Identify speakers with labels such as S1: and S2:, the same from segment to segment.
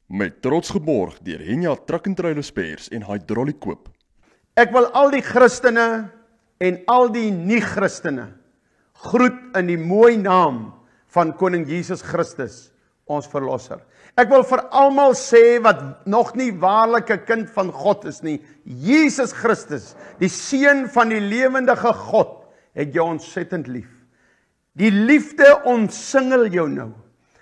S1: Met trots geborg deur Henia Truck and Trailer Spares en Hydraulic Koop.
S2: Ek wil al die Christene en al die nie-Christene groet in die mooi naam van Koning Jesus Christus, ons verlosser. Ek wil vir almal sê wat nog nie waarlik 'n kind van God is nie, Jesus Christus, die seun van die lewendige God, het jou ontsettend lief. Die liefde omsingel jou nou.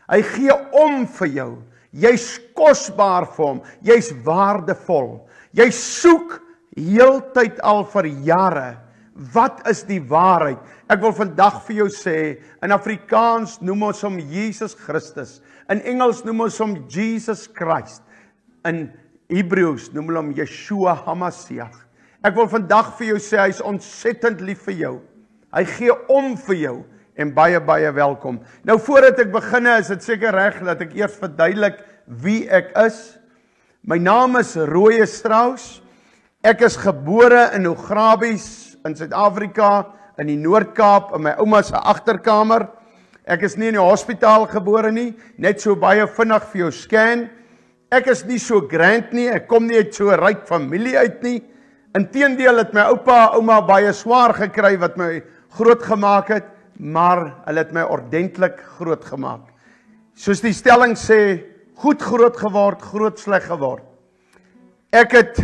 S2: Hy gee om vir jou. Jy's kosbaar vir hom. Jy's waardevol. Jy soek heeltyd al vir jare. Wat is die waarheid? Ek wil vandag vir jou sê, in Afrikaans noem ons hom Jesus Christus. In Engels noem ons hom Jesus Christ. In Hebreëus noem hulle hom Yeshua HaMashiach. Ek wil vandag vir jou sê, hy is ontsettend lief vir jou. Hy gee om vir jou. En baie, baie welkom. Nou voordat ek beginne, is dit seker reg dat ek eers verduidelik wie ek is. My naam is Roy Strauss. Ek is gebore in Ugrabies in Suid-Afrika, in die Noord-Kaap, in my ouma se agterkamer. Ek is nie in die hospitaal gebore nie, net so baie vinnig vir jou scan. Ek is nie so grand nie, ek kom nie uit so 'n ryk familie uit nie. Inteendeel het my oupa, ouma baie swaar gekry wat my groot gemaak het, maar hulle het my ordentlik groot gemaak. Soos die stelling sê, goed groot geword, groot sleg geword. Ek het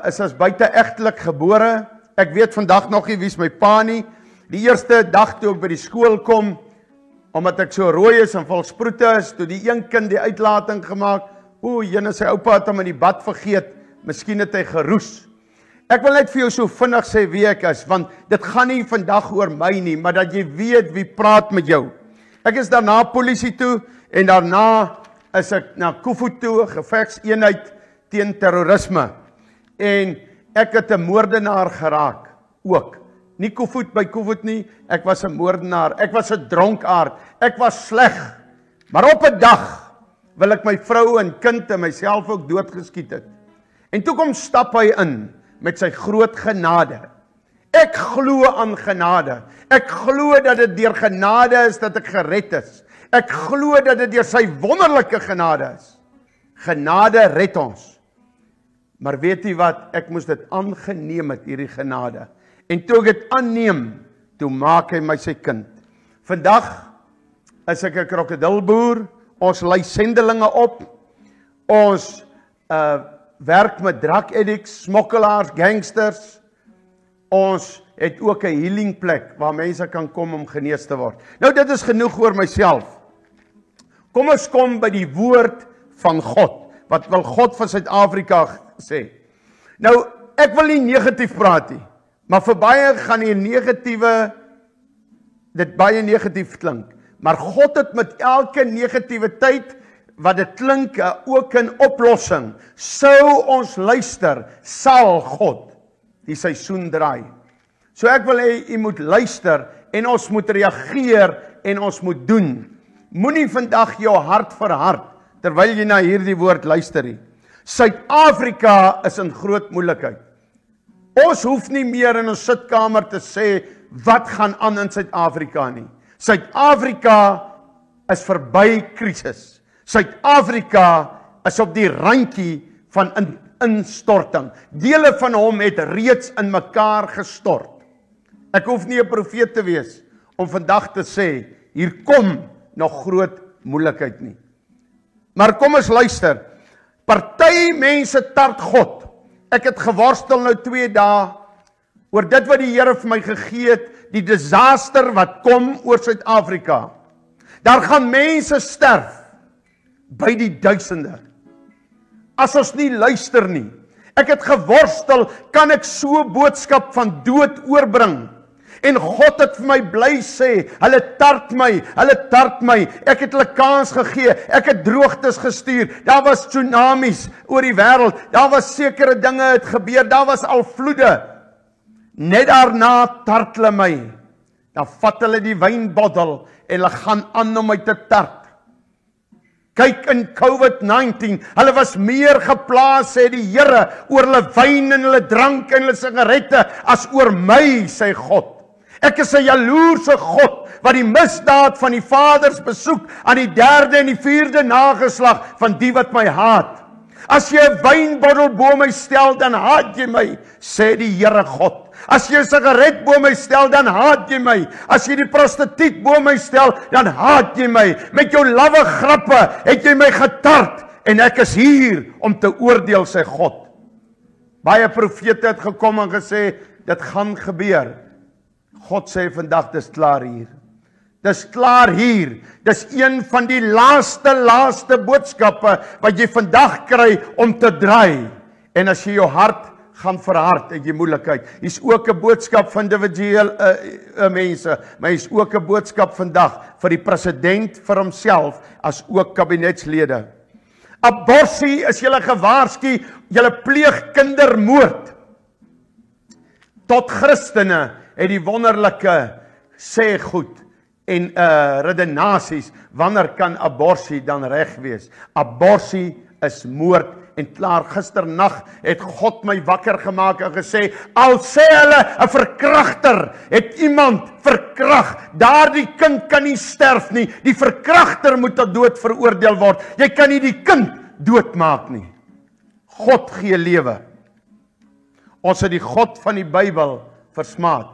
S2: is as buite-egtelik gebore. Ek weet vandag nog nie wie's my pa nie. Die eerste dag toe ek by die skool kom, omdat ek so rooi is en vol sproete is, toe die een kind die uitlating gemaak, jene sy oupa het hom in die bad vergeet, miskien het hy geroes. Ek wil net vir jou so vinnig sê wie ek is, want dit gaan nie vandag oor my nie, maar dat jy weet wie praat met jou. Ek is daarna polisie toe, en daarna is ek na Kufut toe, gevegseenheid teen terrorisme. En ek het 'n moordenaar geraak, ook. Nie Kufut by Kufut nie, ek was 'n moordenaar, ek was 'n dronkaard, ek was sleg. Maar op 'n dag wil ek my vrou en kind en myself ook doodgeskiet het. En toe kom stap hy in met sy groot genade. Ek glo aan genade. Ek glo dat dit deur genade is dat ek gered is. Ek glo dat dit deur sy wonderlike genade is. Genade red ons. Maar weet jy wat, ek moes dit aangeneem het, hierdie genade. En toe ek dit aanneem, toe maak hy my sy kind. Vandag is ek 'n krokodilboer, ons lei sendelinge op, ons werk met drug addicts, smokkelaars, gangsters. Ons het ook 'n healing plek waar mense kan kom om genees te word. Nou dit is genoeg oor myself. Kom ons kom by die woord van God. Wat wil God van Suid-Afrika sê? Nou, ek wil nie negatief praat nie, maar vir baie gaan dit baie negatief klink. Maar God het met elke negativiteit wat dit klink, ook 'n oplossing. Sou ons luister, sal God die seisoen draai. So ek wil hê u moet luister en ons moet reageer en ons moet doen. Moenie vandag jou hart verhard terwyl jy na hierdie woord luister nie. Suid-Afrika is in groot moeilikheid. Ons hoef nie meer in ons sitkamer te sê wat gaan aan in Suid-Afrika nie. Suid-Afrika is verby krisis. Suid-Afrika is op die randjie van instorting. Dele van hom het reeds in mekaar gestort. Ek hoef nie 'n profeet te wees om vandag te sê, hier kom nog groot moeilikheid nie. Maar kom ons luister, party mense tart God. Ek het geworstel nou 2 dae, oor dit wat die Here vir my gegee het, die disaster wat kom oor Suid-Afrika. Daar gaan mense sterf, by die duisende. As ons nie luister nie. Ek het geworstel, kan ek so boodskap van dood oorbring? En God het vir my bly sê, hulle tart my, ek het hulle kans gegee, ek het droogtes gestuur, daar was tsunamies oor die wêreld, daar was sekere dinge het gebeur, daar was al vloede. Net daarna tart hulle my, dan vat hulle die wynbottel en hulle gaan aan om my te tart. Kyk in COVID-19, hulle was meer geplaas, sê die Here, oor hulle wyn en hulle drank en hulle sigarette, as oor my, sê God. Ek is 'n jaloerse God wat die misdaad van die vaders besoek aan die 3de en die 4de nageslag van die wat my haat. As jy 'n wynbottel bo my stel, dan haat jy my, sê die Here God. As jy 'n sigaret bo my stel, dan haat jy my. As jy die prostituut bo my stel, dan haat jy my. Met jou lawwe grappe het jy my getart en ek is hier om te oordeel, sê God. Baie profete het gekom en gesê, dit gaan gebeur. God sê vandag, dis klaar hier. Dis klaar hier. Dis een van die laaste boodskappe wat jy vandag kry om te draai. En as jy jou hart gaan verhard, het jy moeilikheid. Hier's ook 'n boodskap van individuele mense, maar hier's ook 'n boodskap vandag vir die president, vir homself, as ook kabinetslede. Aborsie is julle gewaarsku, julle pleeg kindermoord. Tot Christene het die wonderlike sê goed en redenasies, wanneer kan aborsie dan reg wees? Aborsie is moord en klaar. Gisternag het God my wakker gemaak en gesê, al sê hulle 'n verkragter het iemand verkrag, daardie kind kan nie sterf nie, die verkragter moet tot dood veroordeel word. Jy kan nie die kind doodmaak nie. God gee lewe. Ons het die God van die Bybel versmaad.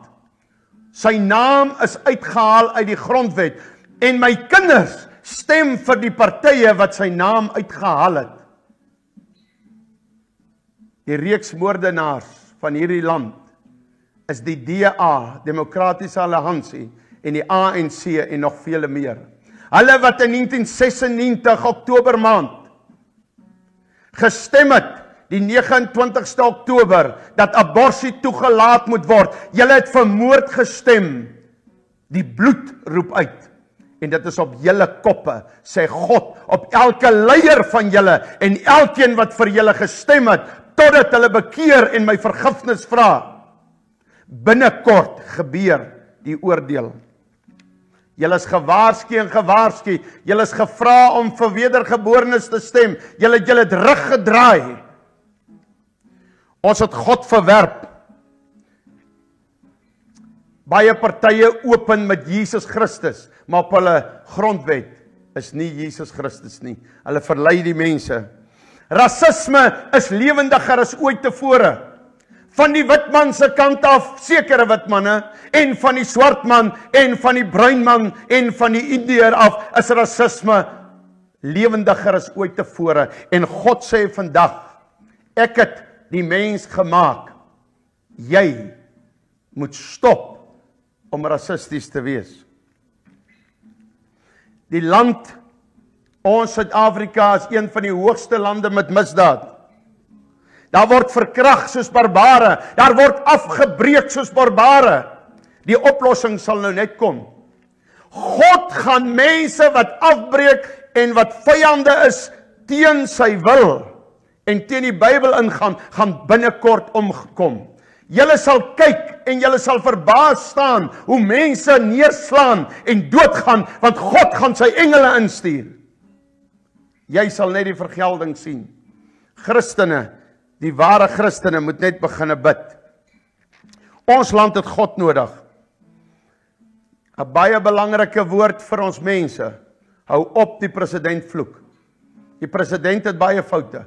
S2: Sy naam is uitgehaal uit die grondwet en my kinders stem vir die partye wat sy naam uitgehaal het. Die reeks moordenaars van hierdie land is die DA, Demokratiese Alliansie, en die ANC en nog vele meer. Hulle wat in 1996 Oktober maand gestem het, die 29ste Oktober, dat aborsie toegelaat moet word. Julle het vir moord gestem. Die bloed roep uit. En dit is op julle koppe, sê God, op elke leier van julle en elkeen wat vir julle gestem het, totdat hulle bekeer en my vergifnis vra. Binnekort gebeur die oordeel. Julle is gewaarsku en gewaarsku. Julle is gevra om vir wedergeborenes te stem. Julle het rug gedraai. Ons het God verwerp. Baie partye open met Jesus Christus, maar op hulle grondwet is nie Jesus Christus nie. Hulle verlei die mense. Rasisme is lewendiger as ooit tevore. Van die wit man se kant af, sekere wit manne, en van die swart man, en van die bruin man, en van die Indiër af, is rasisme lewendiger as ooit tevore. En God sê vandag, ek het die mens gemaak. Jy moet stop om rassisties te wees. Die land, ons Suid-Afrika, is een van die hoogste lande met misdaad. Daar word verkrag soos barbare, daar word afgebreek soos barbare. Die oplossing sal nou net kom. God gaan mense wat afbreek en wat vyande is teen sy wil en teen die Bybel ingaan, gaan binnekort omkom. Julle sal kyk en julle sal verbaas staan hoe mense neerslaan en doodgaan, want God gaan sy engele instuur. Jy sal net die vergelding sien. Christene, die ware Christene moet net begin bid. Ons land het God nodig. 'n Baie belangrike woord vir ons mense. Hou op die president vloek. Die president het baie foute.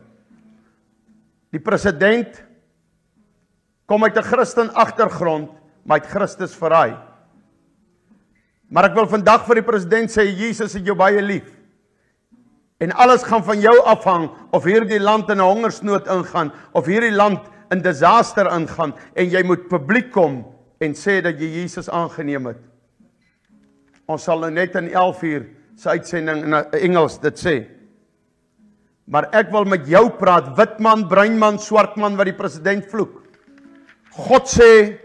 S2: Die president kom uit 'n Christen agtergrond, maar het Christus verraai. Maar ek wil vandag vir die president sê, Jesus het jou baie lief. En alles gaan van jou afhang, of hierdie land in 'n hongersnood ingaan, of hierdie land in disaster ingaan, en jy moet publiek kom en sê dat jy Jesus aangeneem het. Ons sal nou net in 11 uur se uitsending in Engels dit sê. Maar ek wil met jou praat, wit man, bruin man, swart man wat die president vloek. God sê,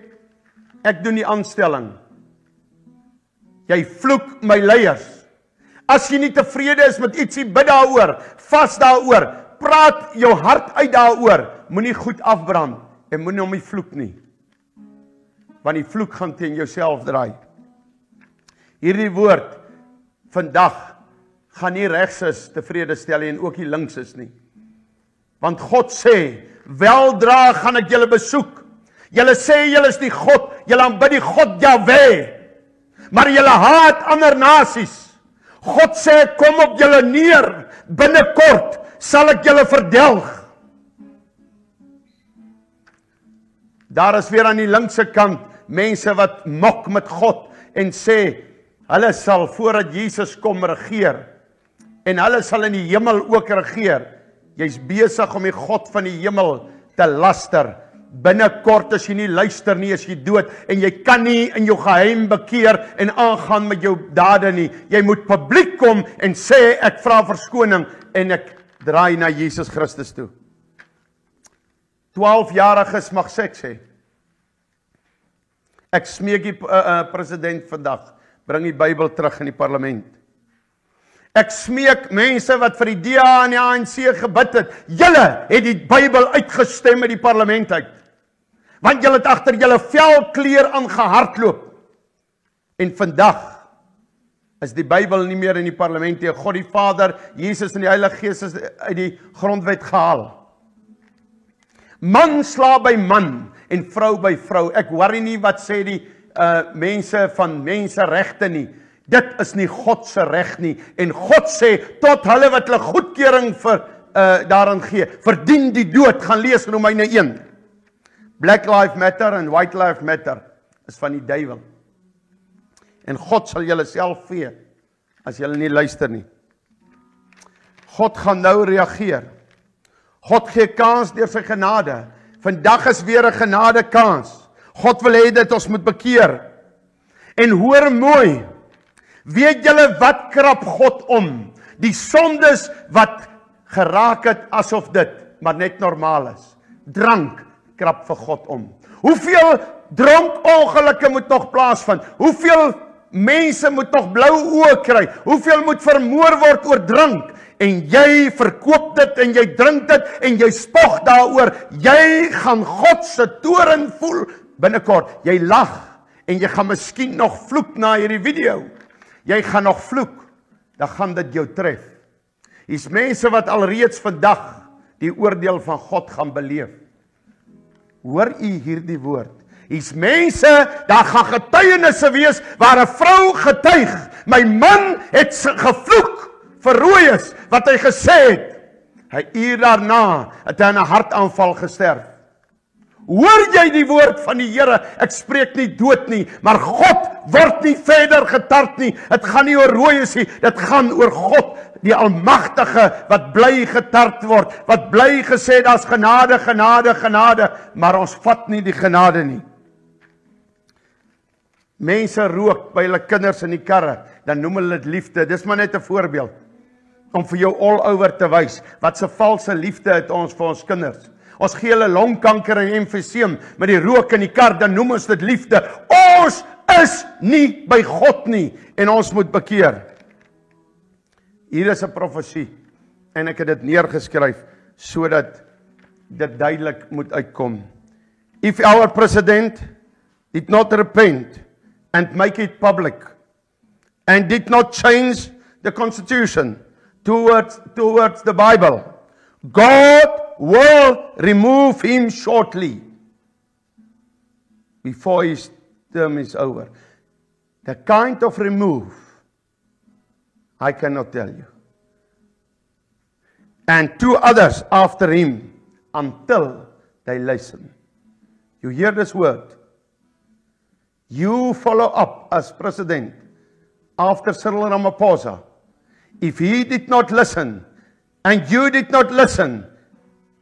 S2: ek doen die aanstelling. Jy vloek my leiers. As jy nie tevrede is met ietsie, bid daaroor, vas daaroor, praat jou hart uit daaroor, moenie goed afbrand en moenie hom nie vloek nie. Want die vloek gaan teen jouself draai. Hierdie woord vandag gaan nie regses tevrede stel en ook nie linkses nie. Want God sê, weldra gaan ek julle besoek. Julle sê julle is die God, julle aanbid die God Jahwe, maar julle haat ander nasies. God sê, kom op julle neer, binnekort sal ek julle verdelg. Daar is weer aan die linkse kant mense wat mok met God en sê, hulle sal voordat Jesus kom regeer, en hulle sal in die hemel ook regeer. Jy's besig om die God van die hemel te laster. Binnekort as jy nie luister nie, is jy dood, en jy kan nie in jou geheim bekeer en aangaan met jou dade nie. Jy moet publiek kom en sê, ek vra verskoning en ek draai na Jesus Christus toe. 12-jariges mag seks hê. Ek smeek die president vandag, bring die Bybel terug in die parlement. Ek smeek mense wat vir die DA en die ANC gebid het, julle het die Bybel uitgestem met die parlement uit. Want julle het agter julle velkleur aangehardloop. En vandag is die Bybel nie meer in die parlement nie. God die Vader, Jesus en die Heilige Gees is uit die grondwet gehaal. Man sla by man en vrou by vrou. Ek worry nie wat sê die mense van menseregte nie. Dit is nie God se reg nie. En God sê, tot hulle wat hulle goedkeuring vir daarin gee, verdien die dood. Gaan lees Romeine 1. Black Lives Matter en White Lives Matter is van die duiwel. En God sal julle self vee, as julle nie luister nie. God gaan nou reageer. God gee kans deur sy genade. Vandag is weer 'n genade kans. God wil hê dat ons moet bekeer. En hoor mooi, weet julle wat krap God om? Die sondes wat geraak het asof dit maar net normaal is. Drank krap vir God om. Hoeveel dronkongelukke moet nog plaasvind? Hoeveel mense moet nog blou oë kry? Hoeveel moet vermoor word oor drank? En jy verkoop dit en jy drink dit en jy spog daaroor. Jy gaan God se toorn voel binnekort. Jy lag en jy gaan miskien nog vloek na hierdie video. Jy gaan nog vloek. Dan gaan dit jou tref. Hier's mense wat alreeds vandag die oordeel van God gaan beleef. Hoor u hierdie woord? Hier's mense, daar gaan getuienisse wees waar 'n vrou getuig. My man het gevloek vir Rooies wat hy gesê het. Hy uur daarna het hy aan 'n hartaanval gesterf. Hoor jy die woord van die Here? Ek spreek nie dood nie, maar God word nie verder getart nie. Dit gaan nie oor Rooies nie, dit gaan oor God, die Almagtige wat bly getart word, wat bly gesê daar's genade, genade, genade, maar ons vat nie die genade nie. Mense rook by hulle kinders in die karre, dan noem hulle dit liefde. Dis maar net 'n voorbeeld om vir jou all over te wys wat se valse liefde het ons vir ons kinders. Ons gee hulle longkanker en emfyseem met die rook in die kar, dan noem ons dit liefde. Ons is nie by God nie en ons moet bekeer. Hier is 'n profesie en ek het dit neergeskryf sodat dit duidelik moet uitkom. If our president did not repent and make it public and did not change the constitution towards the Bible, God will remove him shortly before his term is over. The kind of remove I cannot tell you. And 2 others after him until they listen. You hear this word? You follow up as president after Cyril Ramaphosa. If he did not listen, and you did not listen,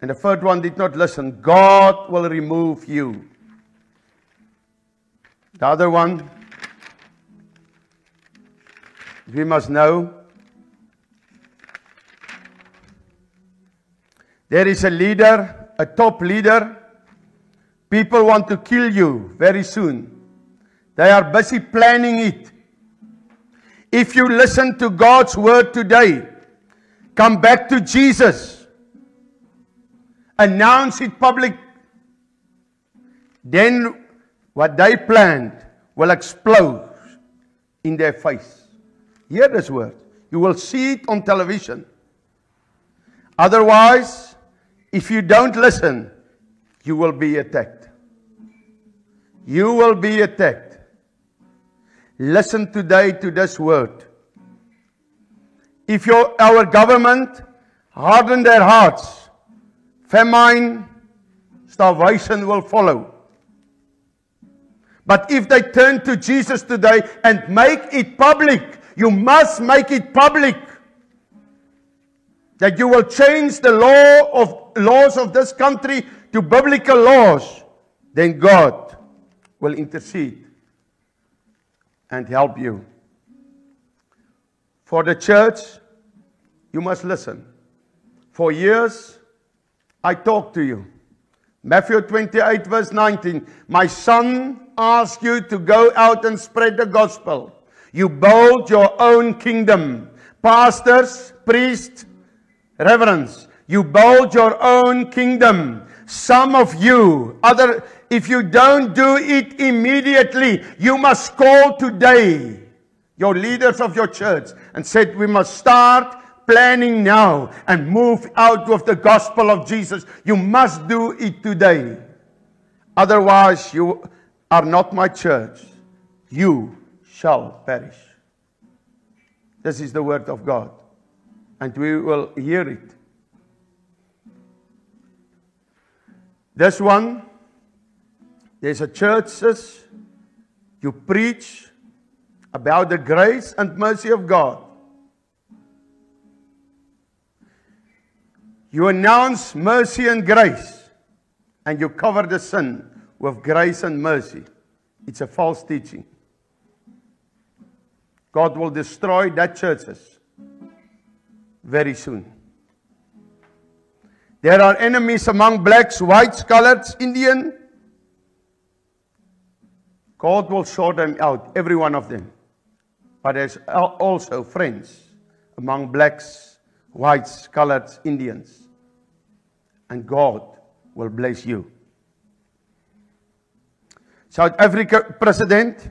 S2: and the third one did not listen, God will remove you. The other one, we must know, there is a leader, a top leader. People want to kill you very soon. They are busy planning it. If you listen to God's word today, come back to Jesus, announce it public, then what they planned will explode in their face. Hear this word. You will see it on television. Otherwise, if you don't listen, you will be attacked. You will be attacked. Listen today to this word. If our government harden their hearts, famine, starvation will follow. But if they turn to Jesus today and make it public, you must make it public, that you will change the laws of this country to biblical laws, then God will intercede and help you. For the church, you must listen. For years, I talked to you. Matthew 28 verse 19, my son asks you to go out and spread the gospel. You build your own kingdom. Pastors, priests, reverends, you build your own kingdom. Some of you, if you don't do it immediately, you must call today your leaders of your church and said, we must start planning now and move out with the gospel of Jesus. You must do it today. Otherwise, you are not my church. You shall perish. This is the word of God. And we will hear it. This one, there's a churches, you preach about the grace and mercy of God. You announce mercy and grace, and you cover the sin with grace and mercy. It's a false teaching. God will destroy that churches very soon. There are enemies among blacks, whites, coloreds, Indian. God will sort them out, every one of them. But there's also friends among blacks, whites, coloreds, Indians. And God will bless you. South Africa President,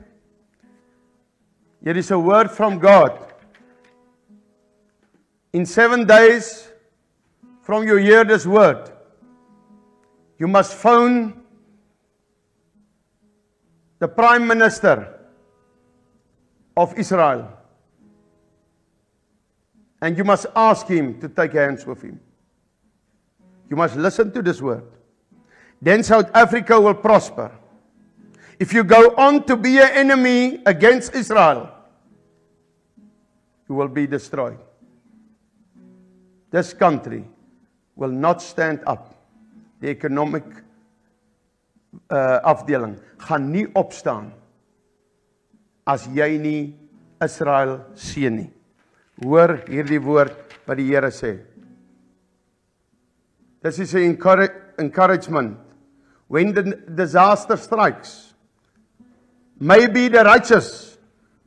S2: here is a word from God. In 7 days from you hear this word, you must phone the Prime Minister of Israel. And you must ask him to take hands with him. You must listen to this word. Then South Africa will prosper. If you go on to be an enemy against Israel, you will be destroyed. This country will not stand up. Die economic afdeling gaan nie opstaan as jy nie Israel seën nie. Hoor hierdie woord wat die Here sê. This is an encouragement. When the disaster strikes, maybe the righteous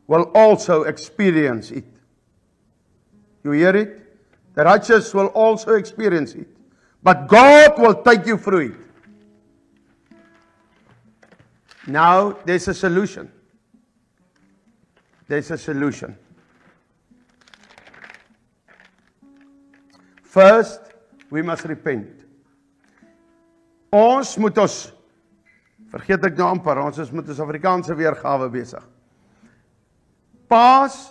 S2: will also experience it. You hear it? The righteous will also experience it. But God will take you through it. Now, there's a solution. There's a solution. First, we must repent. Ons moet ons, vergeet ek nou amper, ons is met ons Afrikaanse weergawe besig. Paas,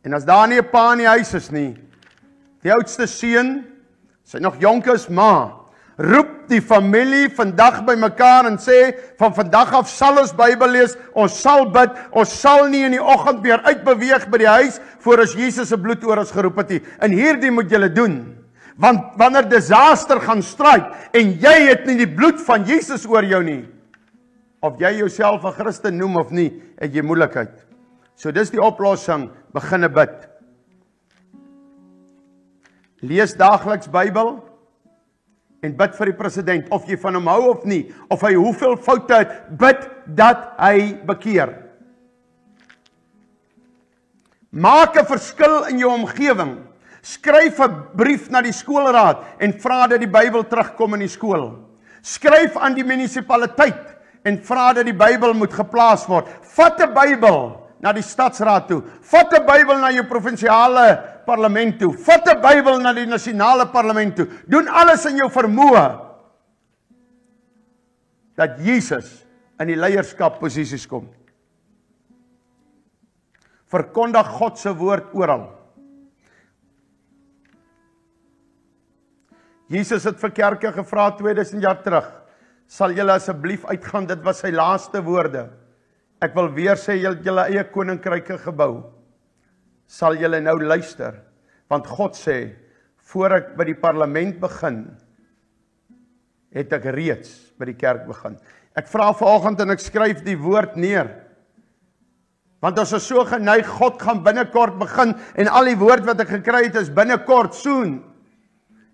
S2: en as daar nie 'n pa in die huis is nie, die oudste seun, sy nog jonk is, ma, roep die familie vandag by mekaar en sê, van vandag af sal ons Bybel lees, ons sal bid, ons sal nie in die oggend meer uitbeweeg by die huis, voor as Jesus se bloed oor ons geroep het nie. En hierdie moet julle doen. Want wanneer disaster gaan stryk, en jy het nie die bloed van Jesus oor jou nie, of jy jouself 'n Christen noem of nie, het jy moeilikheid. So dis die oplossing, beginne bid. Lees daagliks Bybel, en bid vir die president, of jy van hom hou of nie, of hy hoeveel foute het, bid dat hy bekeer. Maak 'n verskil in jou omgewing. Skryf 'n brief na die skoolraad en vra dat die Bybel terugkom in die skool. Skryf aan die munisipaliteit en vra dat die Bybel moet geplaas word. Vat 'n Bybel na die stadsraad toe. Vat 'n Bybel na jou provinsiale parlement toe. Vat 'n Bybel na die nasionale parlement toe. Doen alles in jou vermoë dat Jesus in die leierskap posisies kom. Verkondig God se woord oral. Jesus het vir kerke gevra 2000 jaar terug, sal julle asseblief uitgaan, dit was sy laaste woorde. Ek wil weer sê, julle eie koninkryke gebou. Sal julle nou luister, want God sê, voor ek by die parlement begin, het ek reeds by die kerk begin. Ek vra vanoggend en ek skryf die woord neer. Want ons is so geneig, God gaan binnekort begin, en al die woord wat ek gekry het is binnekort, soon.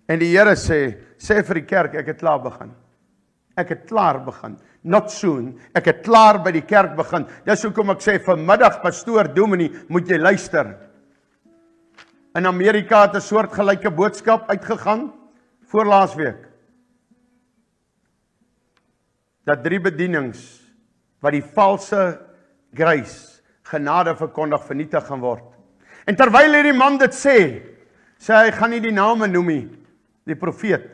S2: En die Here sê vir die kerk, ek het klaar begin. Ek het klaar begin. Not soon. Ek het klaar by die kerk begin. Dis hoekom ek sê, vanmiddag, pastoor, dominee, moet jy luister. In Amerika het 'n soortgelyke boodskap uitgegaan, voor laasweek. Dat 3 bedienings, wat die valse grace, genade verkondig, vernietig gaan word. En terwyl hierdie man dit sê hy gaan nie die name noem nie, die profeet,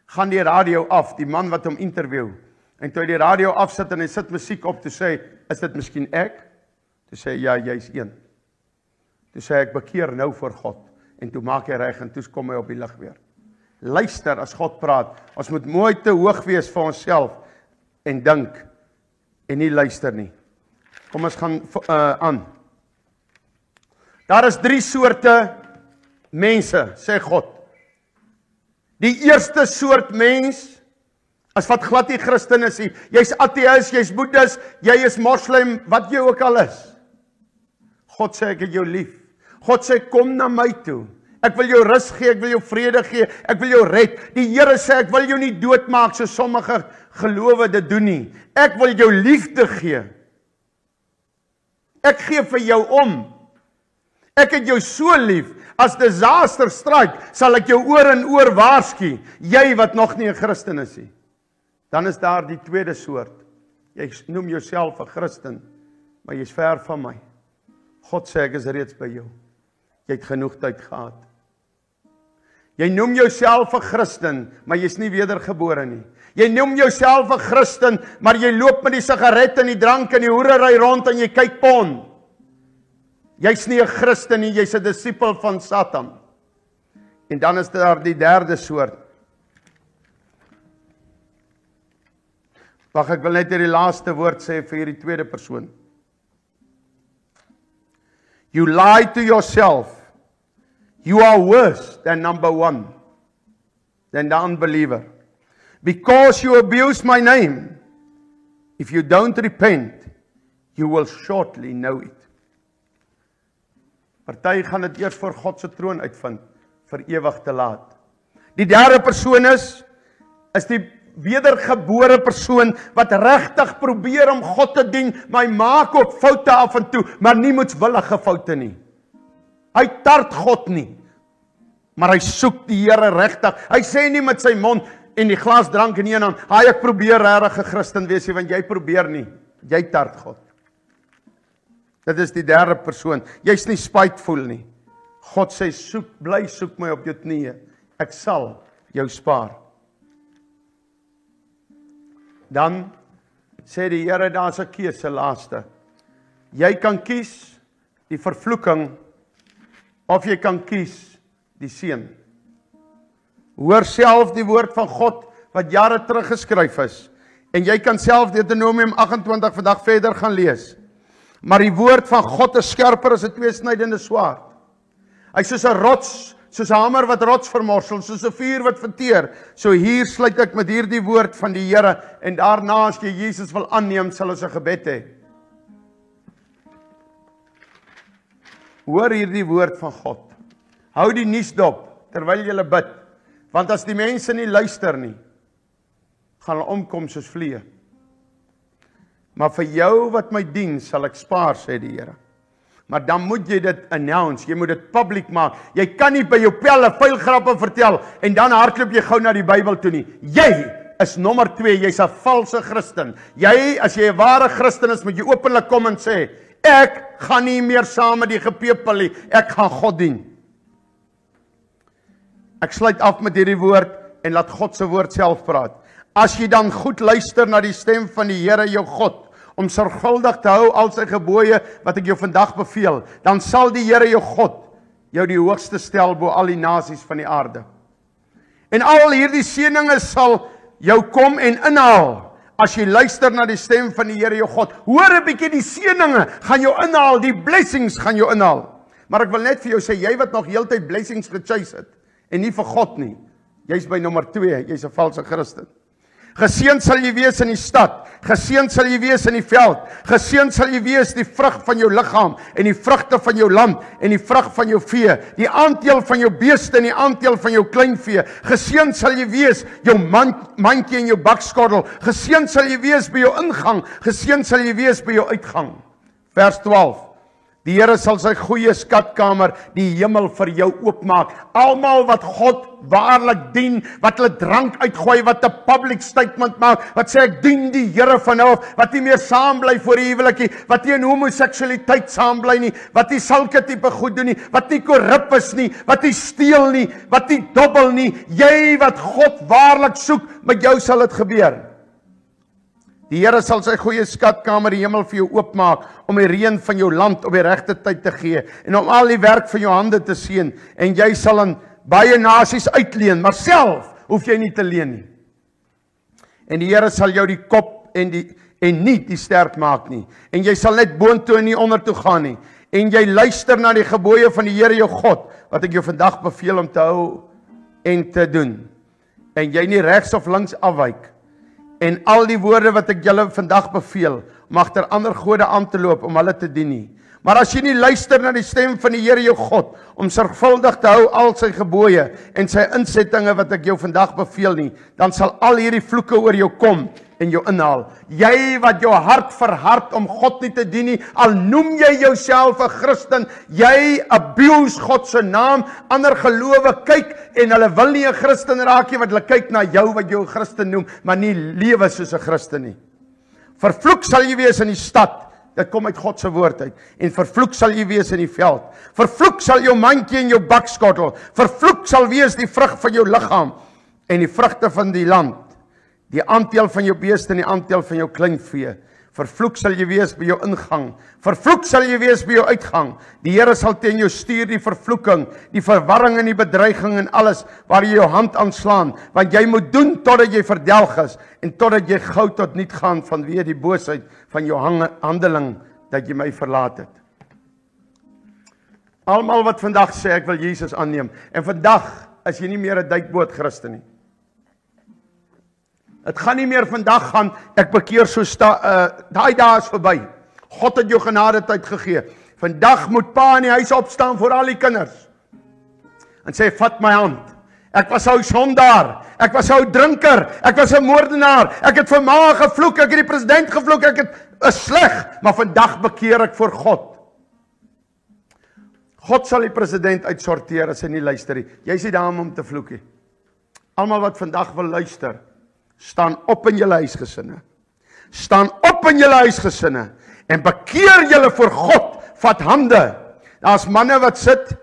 S2: gaan die radio af, die man wat hom interview, en toe hy die radio afsit en hy sit musiek op, toe sê, is dit miskien ek? Toe sê hy, ja, jy's een. Toe sê hy, ek bekeer nou voor God, en toe maak hy reg, en toe kom hy op die lig weer. Luister as God praat, ons moet mooi te hoog wees vir onsself, en dink, en nie luister nie. Kom ons gaan aan. Daar is 3 soorte mense, sê God. Die eerste soort mens, as wat glad nie Christen is nie, jy's ateïs, jy's boeddhis, jy is moslim, wat jy ook al is. God sê, ek het jou lief. God sê, kom na my toe. Ek wil jou rus gee, ek wil jou vrede gee, ek wil jou red. Die Here sê, ek wil jou nie doodmaak, so sommige gelowe dit doen nie. Ek wil jou liefde gee. Ek gee vir jou om. Ek het jou so lief, as disaster strike, sal ek jou oor en oor waarsku, jy wat nog nie 'n Christen is nie. Dan is daar die tweede soort. Jy noem jouself 'n Christen, maar jy's ver van my. God sê, ek is reeds by jou. Jy het genoeg tyd gehad. Jy noem jouself 'n Christen, maar jy's nie wedergebore nie. Jy noem jouself 'n Christen, maar jy loop met die sigaret en die drank en die hoerery rond en jy kyk porn. Jy's nie 'n Christen nie, jy's 'n disipel van Satan. En dan is daar die derde soort. Wag, ek wil net hierdie laaste woord sê vir hierdie tweede persoon. You lie to yourself. You are worse than number 1, than the unbeliever. Because you abuse my name, if you don't repent, you will shortly know it. Party gaan dit eers voor God se troon uitvind, vir ewig te laat. Die derde persoon is die wedergebore persoon, wat regtig probeer om God te dien, maar hy maak ook foute af en toe, maar nie moetswillige foute nie. Hy tart God nie, maar hy soek die Here regtig. Hy sê nie met sy mond en die glas drank in een hand, ek probeer regtig 'n Christen wees, want jy probeer nie, jy tart God. Dit is die derde persoon. Jy's nie spiteful nie. God sê, bly soek my op jou knieë. Ek sal jou spaar. Dan sê die Here, daar's 'n keuse laaste. Jy kan kies die vervloeking, of jy kan kies die seën. Hoor self die woord van God, wat jare terug geskryf is. En jy kan self Deuteronomium 28 vandag verder gaan lees. Maar die woord van God is skerper as 'n tweesnydende swaard. Hy is soos 'n rots, soos 'n hamer wat rots vermorsel, soos 'n vuur wat verteer. So hier sluit ek met hierdie woord van die Here, en daarna as jy Jesus wil aanneem, sal ons 'n gebed hê. Hoor hierdie woord van God. Hou die nuus dop terwyl jy bid, want as die mense nie luister nie, gaan hulle omkom soos vliee. Maar vir jou wat my dien, sal ek spaar, sê die Here. Maar dan moet jy dit announce, jy moet dit publiek maak. Jy kan nie by jou pelle vuilgrappe vertel, en dan hardloop jy gou na die Bybel toe nie. Jy is nommer 2, jy's 'n valse Christen. Jy, as jy 'n ware Christen is, moet jy openlik kom en sê, ek gaan nie meer saam met die gepepel nie, ek gaan God dien. Ek sluit af met hierdie woord, en laat God se woord self praat. As jy dan goed luister na die stem van die Here jou God, om sorgvuldig te hou al sy gebooie wat ek jou vandag beveel, dan sal die Here jou God jou die hoogste stel bo al die nasies van die aarde. En al hierdie seëninge sal jou kom en inhaal, as jy luister na die stem van die Here jou God. Hoor 'n bietjie, die seëninge gaan jou inhaal, die blessings gaan jou inhaal. Maar ek wil net vir jou sê, jy wat nog heeltyd blessings gechase het, en nie vir God nie, jy's by nommer 2, jy's 'n valse Christen. Geseënd sal jy wees in die stad, geseënd sal jy wees in die veld, geseënd sal jy wees die vrug van jou liggaam, en die vrugte van jou land, en die vrug van jou vee, die aandeel van jou beeste, en die aandeel van jou kleinvee. Geseënd sal jy wees, jou mandjie en jou bakskottel, geseënd sal jy wees by jou ingang, geseënd sal jy wees by jou uitgang. Vers 12. Die Here sal sy goeie skatkamer, die hemel vir jou oopmaak. Almal wat God waarlik dien, wat hulle drank uitgooi, wat 'n public statement maak, wat sê ek dien die Here van nou af, wat nie meer saam bly voor die huwelikie, wat nie in homoseksualiteit saam bly nie, wat nie sulke tipe goed doen nie, wat nie korrup is nie, wat nie steel nie, wat nie dobbel nie. Jy wat God waarlik soek, met jou sal dit gebeur. Die Here sal sy goeie skatkamer, die hemel vir jou oopmaak, om die reën van jou land op die regte tyd te gee, en om al die werk van jou hande te seën, en jy sal aan baie nasies uitleen, maar self hoef jy nie te leen nie. En die Here sal jou die kop en nie die stert maak nie, en jy sal net boontoe en nie ondertoe gaan nie, en jy luister na die gebooie van die Here jou God, wat ek jou vandag beveel om te hou en te doen, en jy nie regs of links afwyk, en al die woorde wat ek julle vandag beveel, om agter ander gode aan te loop, om hulle te dien nie. Maar as jy nie luister na die stem van die Here jou God, om sorgvuldig te hou al sy gebooie, en sy insettinge wat ek jou vandag beveel nie, dan sal al hierdie vloeke oor jou kom, en jou inhaal. Jy wat jou hart verhard om God nie te dien nie, al noem jy jouself 'n Christen, jy abuse God se naam, ander gelowe kyk, en hulle wil nie 'n Christen raak nie, want hulle kyk na jou wat jou 'n Christen noem, maar nie lewe soos 'n Christen nie. Vervloek sal jy wees in die stad, dit kom uit God se woord uit, en vervloek sal jy wees in die veld. Vervloek sal jou mandjie en jou bakskottel, vervloek sal wees die vrug van jou liggaam, en die vrugte van die land, die aandeel van jou beeste en die aandeel van jou kleinvee. Vervloek sal jy wees by jou ingang, vervloek sal jy wees by jou uitgang. Die Here sal teen jou stuur die vervloeking, die verwarring en die bedreiging en alles waar jy jou hand aanslaan, want jy moet doen totdat jy verdelg is, en totdat jy gou tot niet gaan vanweë die boosheid van jou handeling, dat jy my verlaat het. Almal wat vandag sê ek wil Jesus aanneem, en vandag is jy nie meer 'n duikboot Christen nie. Het gaan nie meer vandag gaan, ek bekeer so daai dae is verby. God het jou genade tyd gegee. Vandag moet pa in die huis opstaan voor al die kinders. En sê, vat my hand. Ek was ou sondaar, ek was ou drinker, ek was 'n moordenaar, ek het vir ma gevloek, ek het die president gevloek, ek het sleg, maar vandag bekeer ek voor God. God sal die president uitsorteer as hy nie luister nie. Jy is nie daar om te vloek nie. Almal wat vandag wil luister, staan op in julle huisgesinne. Staan op in julle huisgesinne en bekeer julle voor God. Vat hande. Daar's manne wat sit,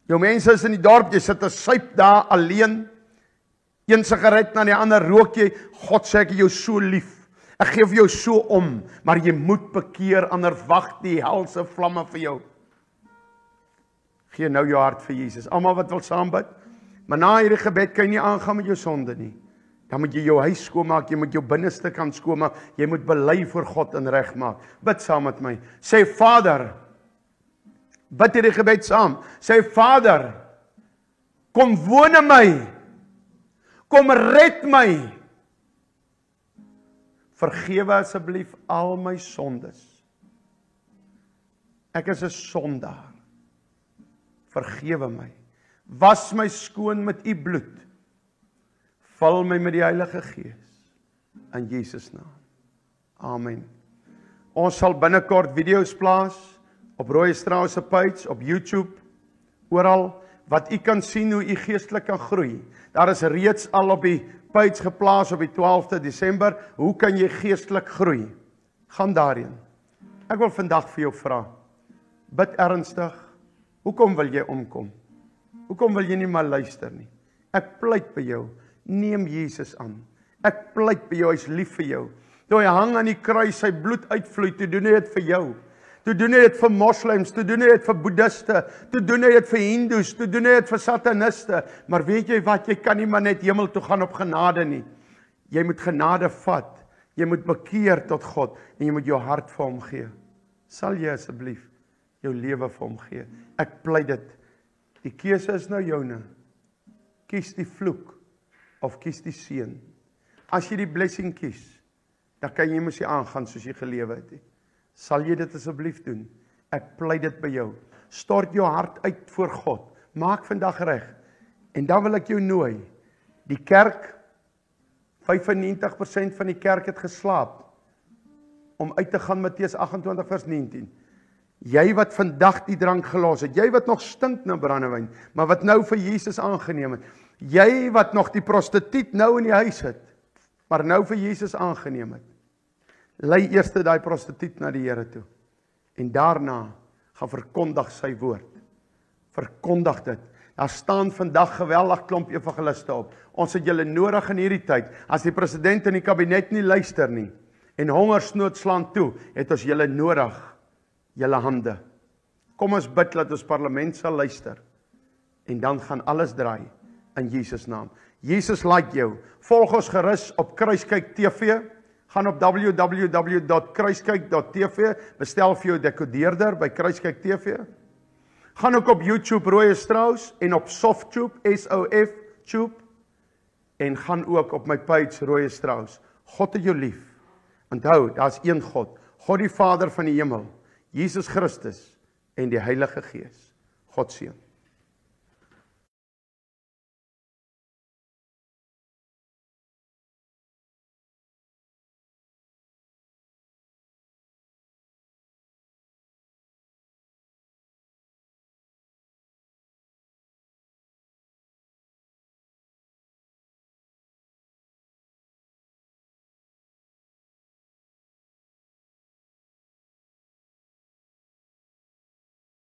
S2: jou mense is in die dorp, jy sit 'n suip daar alleen, een sigaret na die ander, rook jy. God sê ek het jou so lief. Ek gee vir jou so om, maar jy moet bekeer, anders wag die helse vlamme vir jou. Gee nou jou hart vir Jesus. Almal wat wil saam bid, maar na hierdie gebed kan jy nie aangaan met jou sonde nie. Dan moet jy jou huis skoonmaak, jy moet jou binneste kan skoonmaak, jy moet bely voor God en reg maak. Bid saam met my. Sê Vader, bid hierdie gebed saam. Sê Vader, kom woon in my. Kom red my. Vergewe asseblief al my sondes. Ek is 'n sondaar. Vergewe my. Was my skoon met u bloed. Vul my met die Heilige Gees. In Jesus naam. Amen. Ons sal binnekort video's plaas op Rooi Strauss se page, op YouTube, oral, wat u kan sien hoe u geestelik kan groei. Daar is reeds al op die page geplaas op die 12de Desember. Hoe kan jy geestelik groei? Gaan daarheen. Ek wil vandag vir jou vra. Bid ernstig. Hoekom wil jy omkom? Hoekom wil jy nie maar luister nie? Ek pleit by jou. Neem Jesus aan. Ek pleit by jou, hy is lief vir jou. Toe hy hang aan die kruis, sy bloed uitvloei, toe doen hy dit vir jou. Toe doen hy dit vir moslems, toe doen hy dit vir boeddhiste, toe doen hy dit vir hindoes, toe doen hy dit vir sataniste. Maar weet jy wat, jy kan nie maar net hemel toe gaan op genade nie. Jy moet genade vat, jy moet bekeer tot God, en jy moet jou hart vir hom gee. Sal jy asseblief jou lewe vir hom gee? Ek pleit dit. Die keuse is nou joune. Kies die vloek, of kies die seën. As jy die blessing kies, dan kan jy mos nie aangaan soos jy gelewe het nie. Sal jy dit asseblief doen? Ek pleit dit by jou. Stort jou hart uit voor God. Maak vandag reg. En dan wil ek jou nooi. Die kerk, 95% van die kerk het geslaap om uit te gaan Matteus 28 vers 19. Jy wat vandag die drank gelos het, jy wat nog stink na brandewyn, maar wat nou vir Jesus aangeneem het. Jy wat nog die prostituut nou in die huis het, maar nou vir Jesus aangeneem het. Lei eers daai prostituut na die Here toe. En daarna gaan verkondig sy woord. Verkondig dit. Daar staan vandag geweldig klomp evangeliste op. Ons het julle nodig in hierdie tyd. As die president en die kabinet nie luister nie, en hongersnood slaan toe, het ons julle nodig, julle hande. Kom ons bid dat ons parlement sal luister. En dan gaan alles draai in Jesus naam. Jesus like jou. Volg ons gerus op Kruiskyk TV. Gaan op www.kruiskyk.tv, bestel vir jou dekodeerder by Kruiskyk TV. Gaan ook op YouTube Roy Strauss en op Softube, SOF-tube, en gaan ook op my page Roy Strauss. God het jou lief. Onthou, daar is een God. God die Vader van die hemel, Jesus Christus en die Heilige Gees. God seën.